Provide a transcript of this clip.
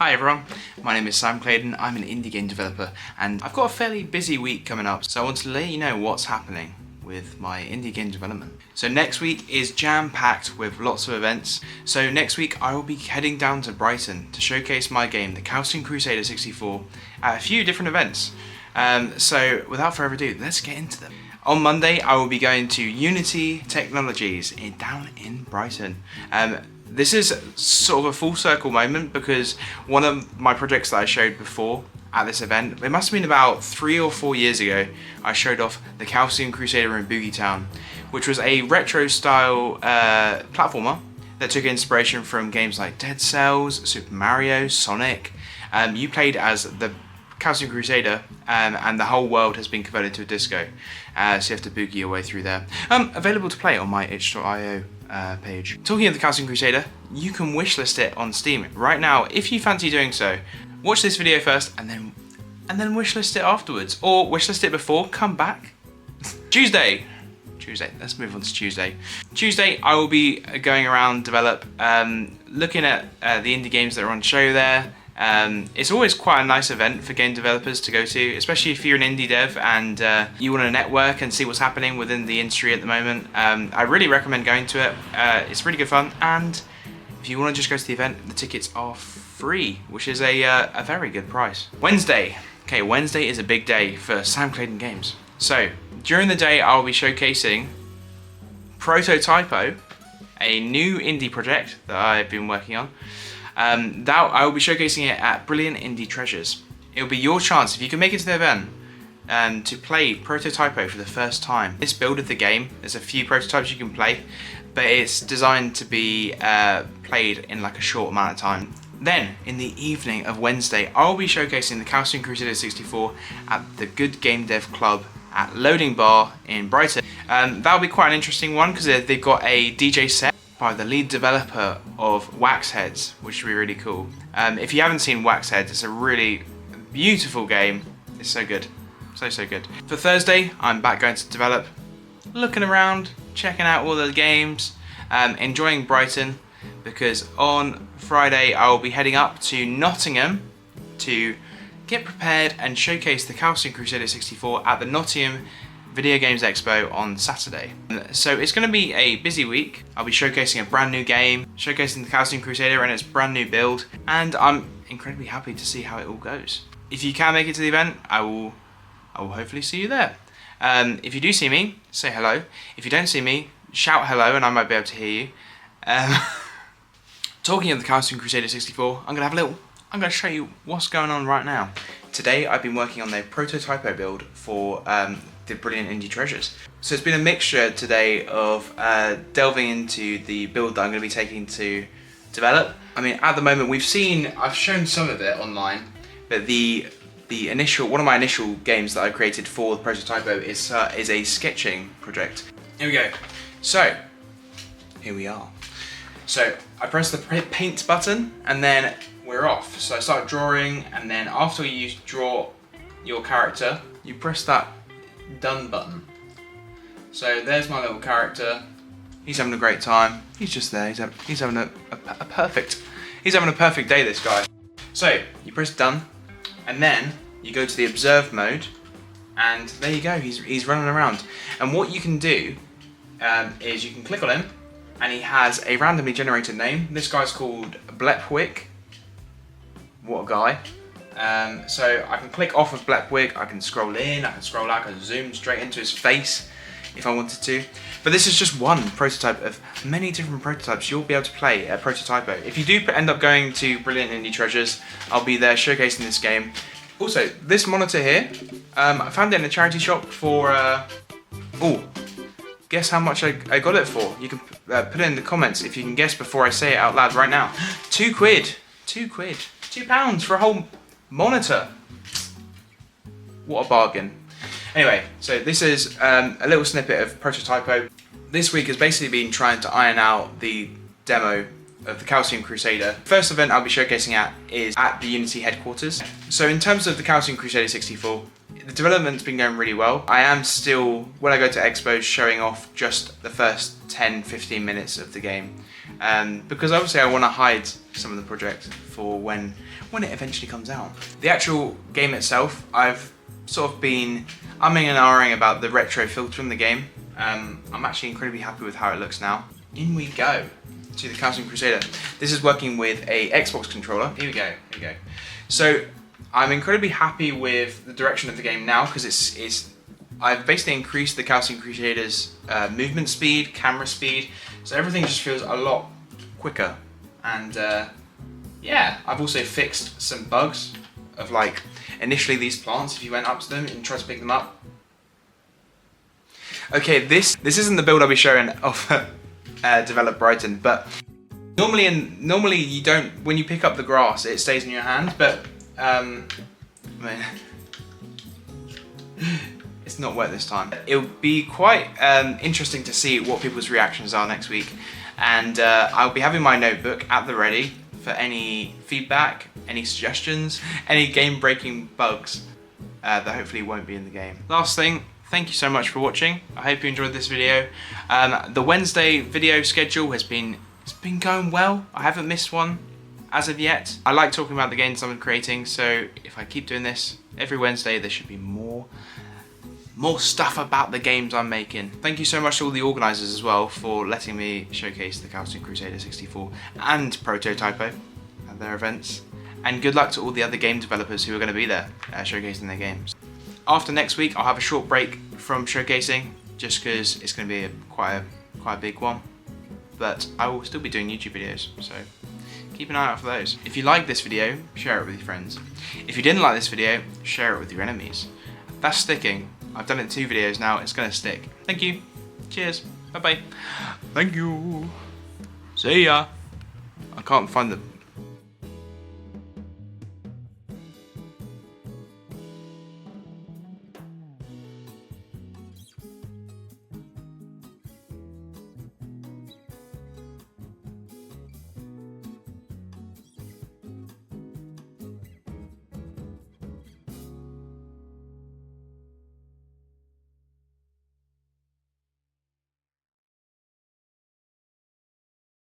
Hi everyone, my name is Sam Claydon, I'm an indie game developer and I've got a fairly busy week coming up, so I want to let you know what's happening with my indie game development. So next week is jam-packed with lots of events. So next week I will be heading down to Brighton to showcase my game, the Calcium Crusader 64, at a few different events. So without further ado, let's get into them. On Monday I will be going to Unity Technologies down in Brighton. This is sort of a full circle moment because one of my projects that I showed before at this event, it must have been about 3 or 4 years ago, I showed off the Calcium Crusader in Boogie Town, which was a retro style platformer that took inspiration from games like Dead Cells, Super Mario, Sonic. You played as the Calcium Crusader and the whole world has been converted to a disco, so you have to boogie your way through there. Available to play on my itch.io page. Talking of the Calcium Crusader, you can wishlist it on Steam right now if you fancy doing so. Watch this video first and then wishlist it afterwards, or wishlist it before, come back. Tuesday, let's move on to Tuesday. Tuesday I will be going around develop, looking at the indie games that are on show there. It's always quite a nice event for game developers to go to, especially if you're an indie dev and you want to network and see what's happening within the industry at the moment. I really recommend going to it. It's really good fun, and if you want to just go to the event, the tickets are free, which is a very good price. Wednesday. Okay, Wednesday is a big day for Sam Claydon Games. So, during the day I'll be showcasing Prototypo, a new indie project that I've been working on. I will be showcasing it at Brilliant Indie Treasures. It will be your chance, if you can make it to the event, to play Prototypo for the first time. This build of the game, there's a few prototypes you can play, but it's designed to be played in like a short amount of time. Then, in the evening of Wednesday, I'll be showcasing the Calcium Crusader 64 at the Good Game Dev Club at Loading Bar in Brighton. That'll be quite an interesting one because they've got a DJ set by the lead developer of Wax Heads, which will be really cool. If you haven't seen Wax Heads, it's a really beautiful game. It's so good, so good. For Thursday, I'm back going to develop, looking around, checking out all the games, enjoying Brighton, because on Friday I will be heading up to Nottingham to get prepared and showcase the Calcium Crusader 64 at the Nottingham Video Games Expo on Saturday. So it's going to be a busy week. I'll be showcasing a brand new game, showcasing the Calcium Crusader and its brand new build, and I'm incredibly happy to see how it all goes. If you can make it to the event, I will hopefully see you there. If you do see me, say hello. If you don't see me, shout hello and I might be able to hear you. Talking of the Calcium Crusader 64, I'm going to show you what's going on right now. Today I've been working on the Prototypo build for the Brilliant Indie Treasures. So it's been a mixture today of delving into the build that I'm going to be taking to develop. I mean, at the moment I've shown some of it online, but one of my initial games that I created for the Prototypo is a sketching project. Here we go. So, here we are. So I press the paint button and then we're off. So I start drawing, and then after you draw your character, you press that done button. So there's my little character. He's having a great time. He's just there. He's having a perfect day, this guy. So you press done, and then you go to the observe mode, and there you go. He's running around. And what you can do is you can click on him, and he has a randomly generated name. This guy's called Blepwick. What a guy. So I can click off of Blepwick, I can scroll in, I can scroll out, I can zoom straight into his face if I wanted to. But this is just one prototype of many different prototypes you'll be able to play at Prototypo. If you do end up going to Brilliant Indie Treasures, I'll be there showcasing this game. Also, this monitor here, I found it in a charity shop for, guess how much I got it for? You can put it in the comments if you can guess before I say it out loud right now. £2. £2 for a whole monitor. What a bargain. Anyway, so this is a little snippet of Prototypo. This week has basically been trying to iron out the demo of the Calcium Crusader. First event I'll be showcasing at is at the Unity headquarters. So in terms of the Calcium Crusader 64, the development's been going really well. I am still, when I go to expos, showing off just the first 10-15 minutes of the game. Because obviously I want to hide some of the project for when when it eventually comes out. The actual game itself, I've sort of been umming and ahhing about the retro filter in the game. I'm actually incredibly happy with how it looks now. In we go to the Calcium Crusader. This is working with a Xbox controller. Here we go. So I'm incredibly happy with the direction of the game now because I've basically increased the Calcium Crusader's movement speed, camera speed, so everything just feels a lot quicker. And yeah, I've also fixed some bugs of like initially these plants, if you went up to them and tried to pick them up. Okay, this isn't the build I'll be showing of Develop Brighton, but normally you don't, when you pick up the grass it stays in your hand, but I mean, it's not wet this time. It'll be quite interesting to see what people's reactions are next week, and I'll be having my notebook at the ready for any feedback, any suggestions, any game-breaking bugs that hopefully won't be in the game. Last thing, thank you so much for watching. I hope you enjoyed this video. The Wednesday video schedule it's been going well. I haven't missed one as of yet. I like talking about the games I'm creating, so if I keep doing this every Wednesday, there should be more stuff about the games I'm making. Thank you so much to all the organisers as well for letting me showcase the Calcium Crusader 64 and Prototypo at their events. And good luck to all the other game developers who are going to be there showcasing their games. After next week, I'll have a short break from showcasing just because it's going to be quite a big one. But I will still be doing YouTube videos, so keep an eye out for those. If you like this video, share it with your friends. If you didn't like this video, share it with your enemies. That's sticking. I've done it in 2 videos now, it's gonna stick. Thank you. Cheers. Bye bye. Thank you. See ya. I can't find the